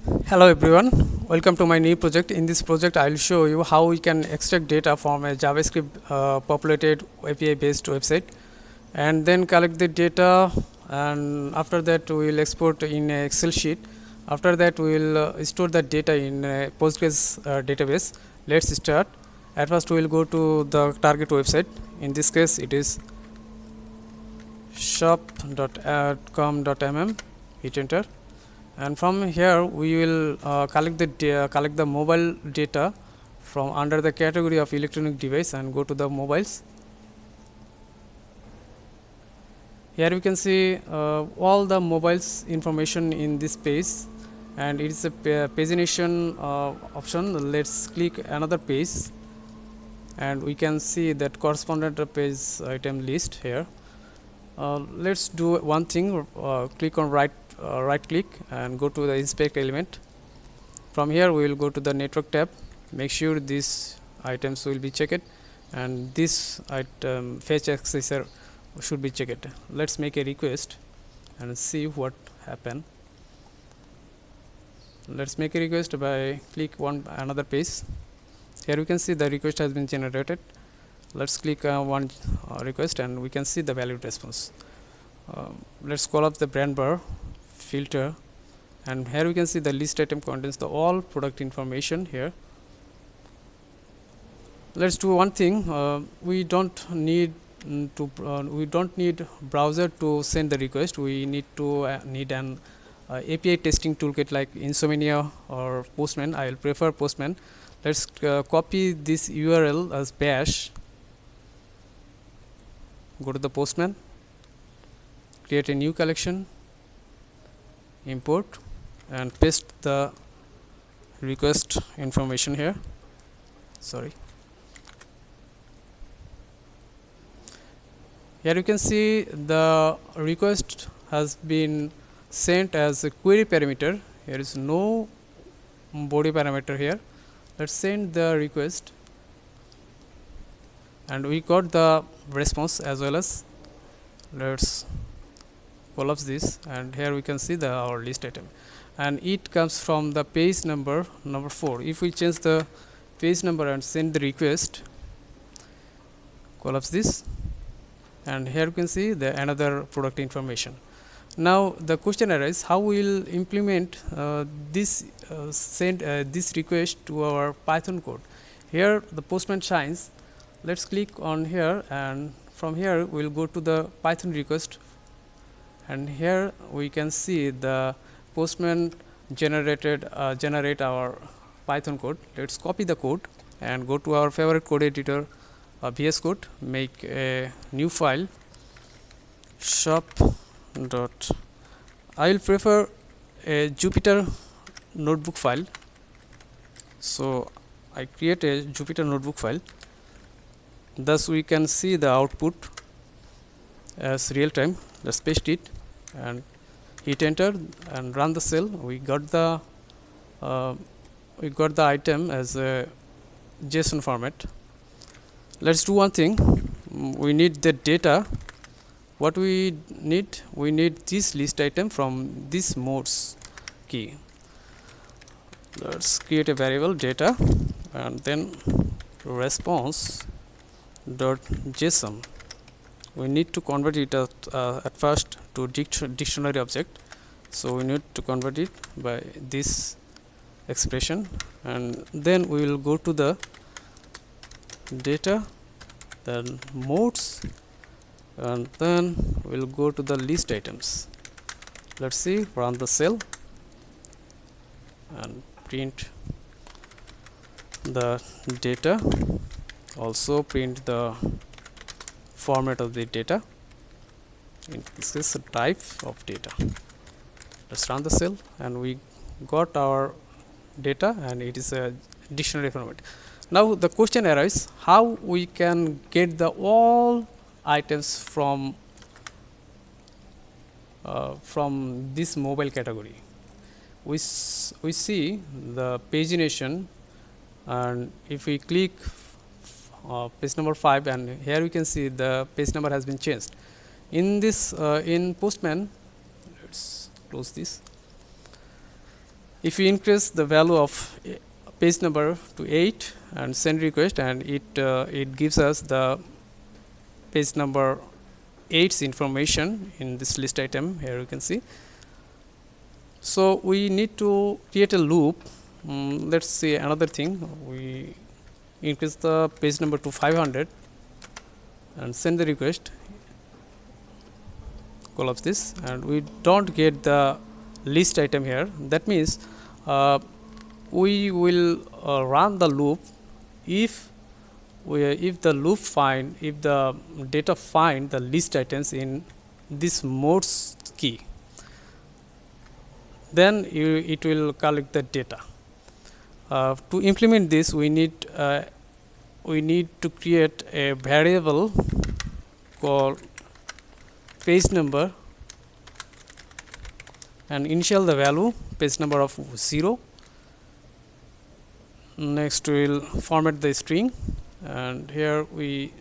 Hello everyone, welcome to my new project. In this project I will show you how we can extract data from a JavaScript populated API based website and then collect the data, and after that we will export in a Excel sheet. After that we will store that data in a Postgres database. Let's start. At first we will go to the target website. In this case it is shop.com.mm. Hit enter, and from here we will collect the mobile data from under the category of electronic device and go to the mobiles. Here we can see all the mobiles information in this page, and it is a pagination option. Let's click another page and we can see that correspondent page item list here. Let's do one thing. Click on right click and go to the inspect element. From here we will go to the network tab. Make sure these items will be checked and this item fetch accessor should be checked. Let's make a request and see what happen. Let's make a request by click another page. Here we can see the request has been generated. Let's click one request and we can see the valid response. Let's call up the brand bar filter, and here we can see the list item contains the all product information here. Let's do one thing. We don't need browser to send the request. We need an API testing toolkit like Insomnia or Postman. I will prefer Postman. Let's copy this URL as bash. Go to the Postman, create a new collection, import and paste the request information here. Here you can see the request has been sent as a query parameter. Here is no body parameter here. Let's send the request, and we got the response as well as. Let's collapse this, and here we can see our list item, and it comes from the page number 4. If we change the page number and send the request, collapse this, and here you can see the another product information. Now the question arises, how we will implement send this request to our Python code. Here the Postman shines. Let's click on here, and from here we will go to the Python request, and here we can see the Postman generate our Python code. Let's copy the code and go to our favorite code editor, VS Code. Make a new file, I will prefer a Jupyter notebook file, so I create a Jupyter notebook file. Thus we can see the output as real time. Let's paste it and hit enter and run the cell. We got the item as a JSON format. Let's do one thing. We need the data. What we need this list item from this modes key. Let's create a variable data and then response.json. we need to convert it at first to dictionary object, so we need to convert it by this expression, and then we will go to the data, then modes, and then we'll go to the list items. Let's see, run the cell and print the data, also print the format of the data, in this is a type of data. Let's run the cell, and we got our data, and it is a dictionary format. Now the question arises, how we can get the all items from this mobile category. We see the pagination, and if we click page number 5, and here we can see the page number has been changed. In this in Postman, let's close this, If we increase the value of page number to 8 and send request, and it gives us the page number 8's information in this list item. Here you can see. So we need to create a loop. Let's see another thing. We increase the page number to 500 and send the request. Collapse this, and we don't get the list item here. That means we will run the loop if the data find the list items in this modes key, then it will collect the data. To implement this, we need to create a variable called page number and initial the value page number of 0. Next we will format the string, and here we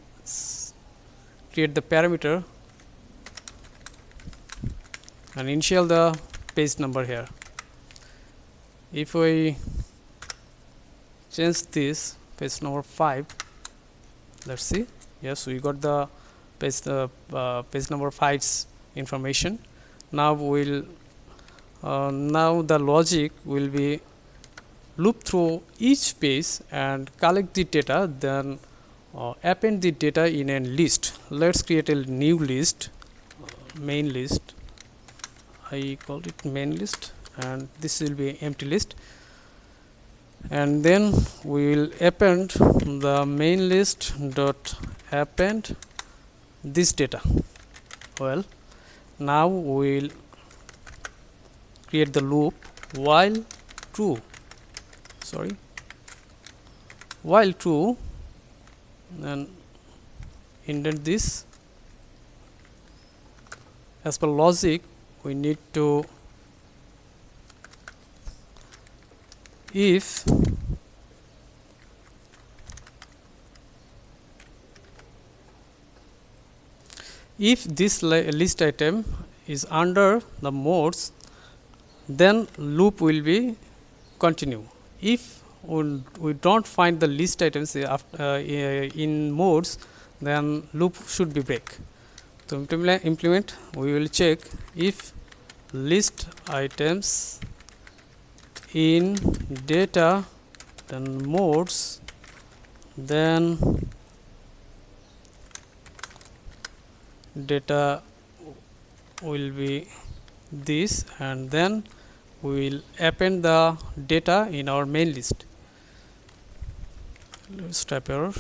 create the parameter and initial the page number here. If we change this page number 5, let's see. Yes, we got the page number 5's information. Now now the logic will be loop through each page and collect the data, then append the data in a list. Let's create a new list, main list. I called it main list, and this will be empty list. And then we will append the main list dot append this data. Well, now we will create the loop while true. While true, then indent this. As per logic, we need to if this list item is under the modes, then loop will be continue. If we don't find the list items in modes, then loop should be break. To implement, we will check if list items in data then modes, then data will be this, and then we will append the data in our main list. Let's type error.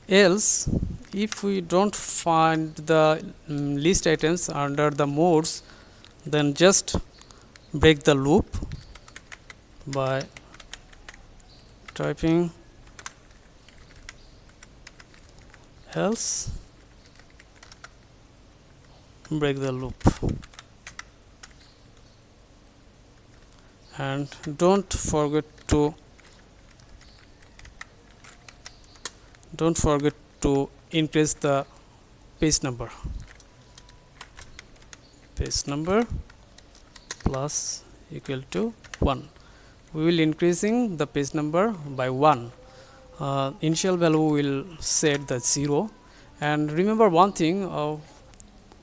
Else, if we don't find the list items under the modes, then just break the loop by typing else, break the loop, and don't forget to increase the page number plus equal to 1. We will increasing the page number by 1. Initial value will set the 0, and remember one thing,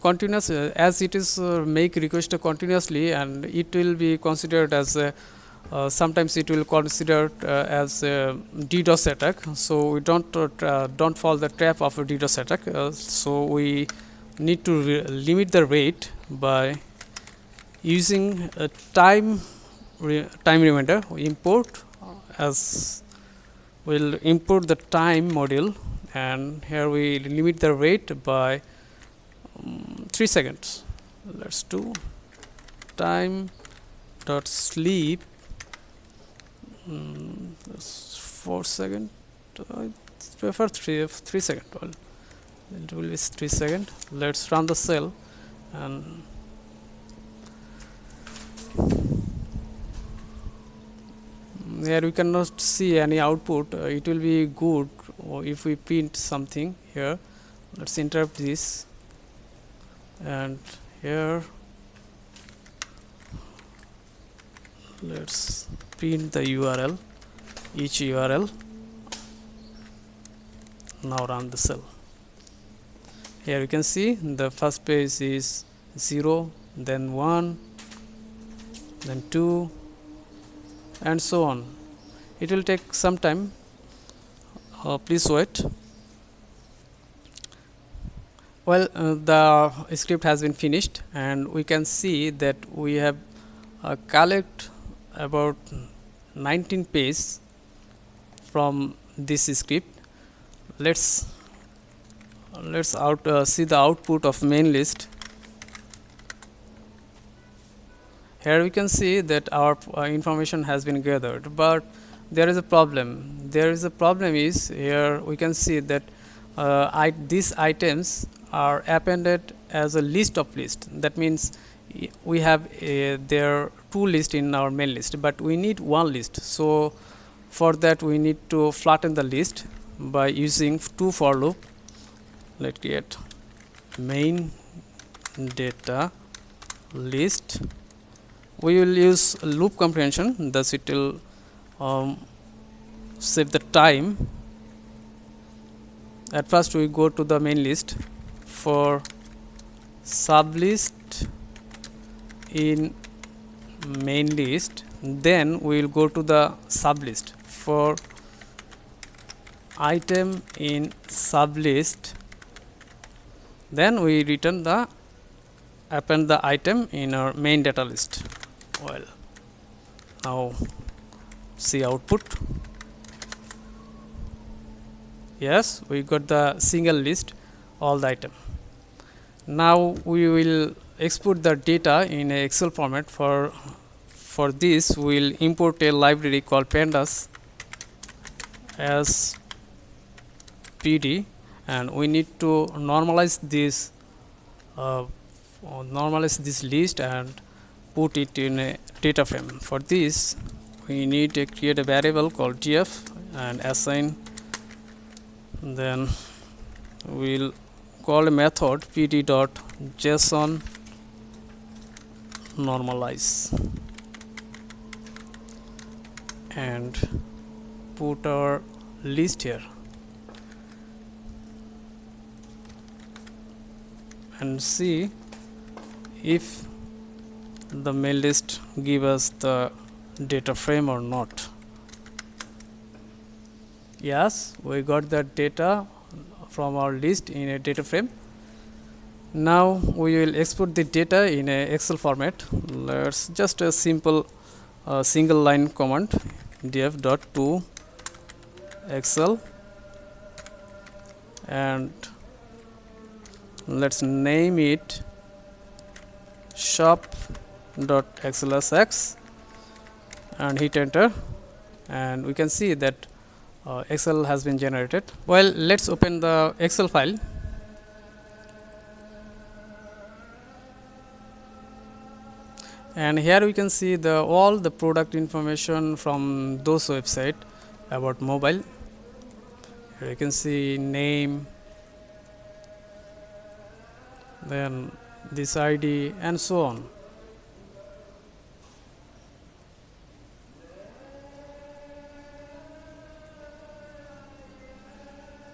continuous as it is make request continuously, and it will be considered as sometimes it will considered as a DDoS attack. So we don't fall the trap of a DDoS attack. So we need to limit the rate by using a time reminder. We import as we'll import the time module, and here we limit the rate by 3 seconds. Let's do time dot sleep 4 seconds. I prefer 3 seconds. Well, it will be 3 seconds. Let's run the cell, and here we cannot see any output. It will be good if we print something here. Let's interrupt this. and here let's print the URL, each URL. Now run the cell. Here you can see the first page is 0, then 1, then 2, and so on. It will take some time, please wait. Well, the script has been finished, and we can see that we have collect about 19 pages from this script. Let's see the output of main list. Here we can see that our information has been gathered, but there is a problem. Is here we can see that these items are appended as a list of list. That means we have there two lists in our main list, but we need one list. So for that we need to flatten the list by using two for loop. Let's create main data list. We will use loop comprehension, thus it will save the time. At first we go to the main list for sublist in main list, then we will go to the sublist for item in sublist, then we return the append the item in our main data list. Well, now see output. Yes, we got the single list, all the item. Now we will export the data in a Excel format. For this we will import a library called pandas as PD, and we need to normalize this list and put it in a data frame. For this we need to create a variable called df and assign, then we'll call a method pd.json normalize and put our list here and see if the main list give us the data frame or not. Yes, we got the data from our list in a data frame. Now we will export the data in a Excel format. Let's just a simple single line command df.to Excel, and let's name it shop.xlsx and hit enter, and we can see that Excel has been generated. Well, let's open the Excel file. And here we can see all the product information from those website about mobile. Here you can see name, then this ID and so on.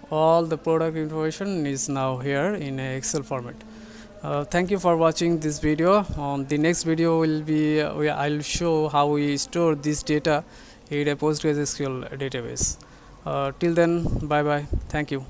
All the product information is now here in a Excel format. Thank you for watching this video. On the next video will be I'll show how we store this data in a PostgreSQL database. Till then, bye bye. Thank you.